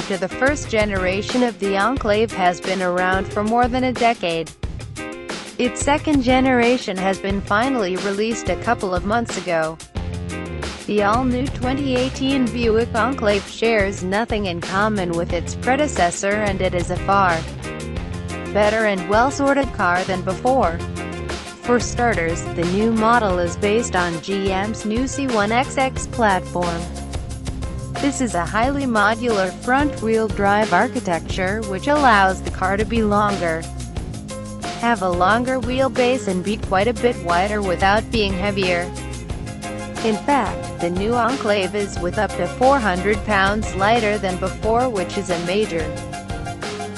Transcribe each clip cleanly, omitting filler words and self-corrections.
after the first generation of the Enclave has been around for more than a decade. Its second generation has been finally released a couple of months ago. The all-new 2018 Buick Enclave shares nothing in common with its predecessor, and it is a far better and well-sorted car than before. For starters, the new model is based on GM's new C1XX platform. This is a highly modular front-wheel drive architecture which allows the car to be longer, have a longer wheelbase and be quite a bit wider without being heavier. In fact, the new Enclave is with up to 400 pounds lighter than before, which is a major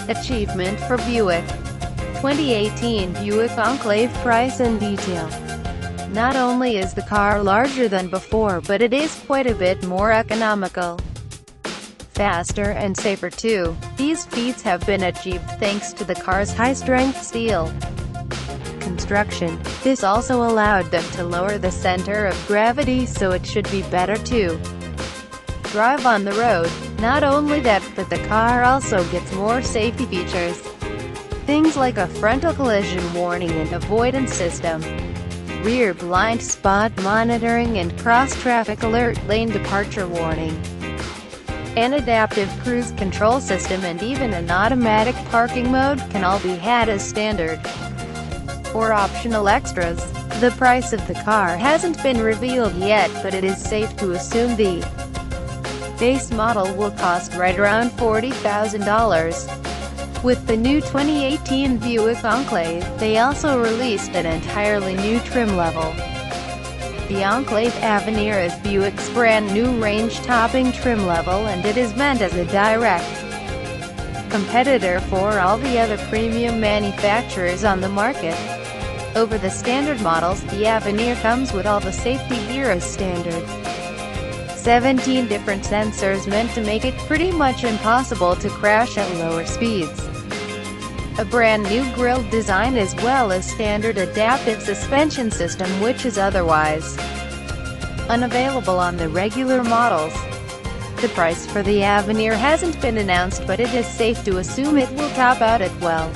achievement for Buick. 2018 Buick Enclave price and detail. Not only is the car larger than before, but it is quite a bit more economical, faster and safer too. These feats have been achieved thanks to the car's high-strength steel construction. This also allowed them to lower the center of gravity, so it should be better to drive on the road. Not only that, but the car also gets more safety features. Things like a frontal collision warning and avoidance system, rear blind spot monitoring and cross-traffic alert lane departure warning, an adaptive cruise control system, and even an automatic parking mode can all be had as standard or optional extras. The price of the car hasn't been revealed yet, but it is safe to assume the base model will cost right around $40,000. With the new 2018 Buick Enclave, they also released an entirely new trim level. The Enclave Avenir is Buick's brand new range-topping trim level, and it is meant as a direct competitor for all the other premium manufacturers on the market. Over the standard models, the Avenir comes with all the safety gear as standard. 17 different sensors meant to make it pretty much impossible to crash at lower speeds. A brand new grille design as well as standard adaptive suspension system, which is otherwise unavailable on the regular models. The price for the Avenir hasn't been announced, but it is safe to assume it will top out at well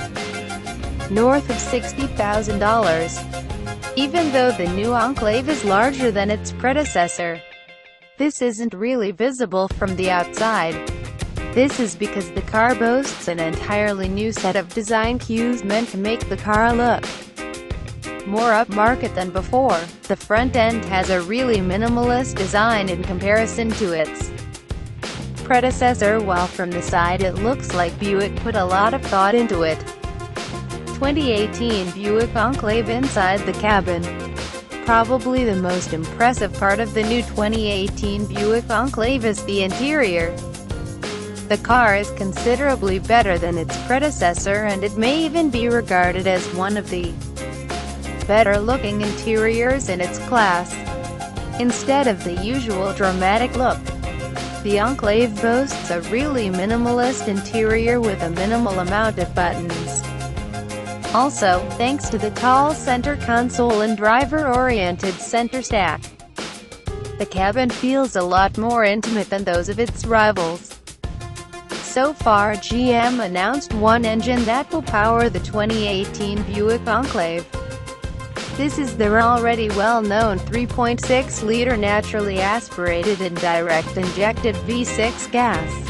north of $60,000. Even though the new Enclave is larger than its predecessor, this isn't really visible from the outside. This is because the car boasts an entirely new set of design cues meant to make the car look more upmarket than before. The front end has a really minimalist design in comparison to its predecessor, while from the side it looks like Buick put a lot of thought into it. 2018 Buick Enclave inside the cabin. Probably the most impressive part of the new 2018 Buick Enclave is the interior. The car is considerably better than its predecessor, and it may even be regarded as one of the better-looking interiors in its class. Instead of the usual dramatic look, the Enclave boasts a really minimalist interior with a minimal amount of buttons. Also, thanks to the tall center console and driver-oriented center stack, the cabin feels a lot more intimate than those of its rivals. So far, GM announced one engine that will power the 2018 Buick Enclave. This is their already well-known 3.6-liter naturally aspirated and direct injected V6 gas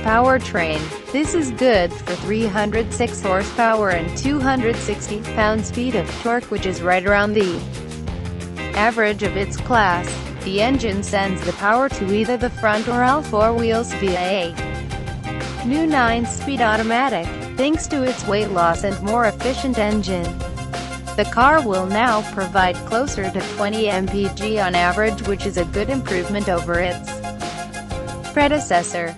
powertrain. This is good for 306 horsepower and 260 pound-feet of torque, which is right around the average of its class. The engine sends the power to either the front or all four wheels via a new 9-speed automatic. Thanks to its weight loss and more efficient engine, the car will now provide closer to 20 mpg on average, which is a good improvement over its predecessor.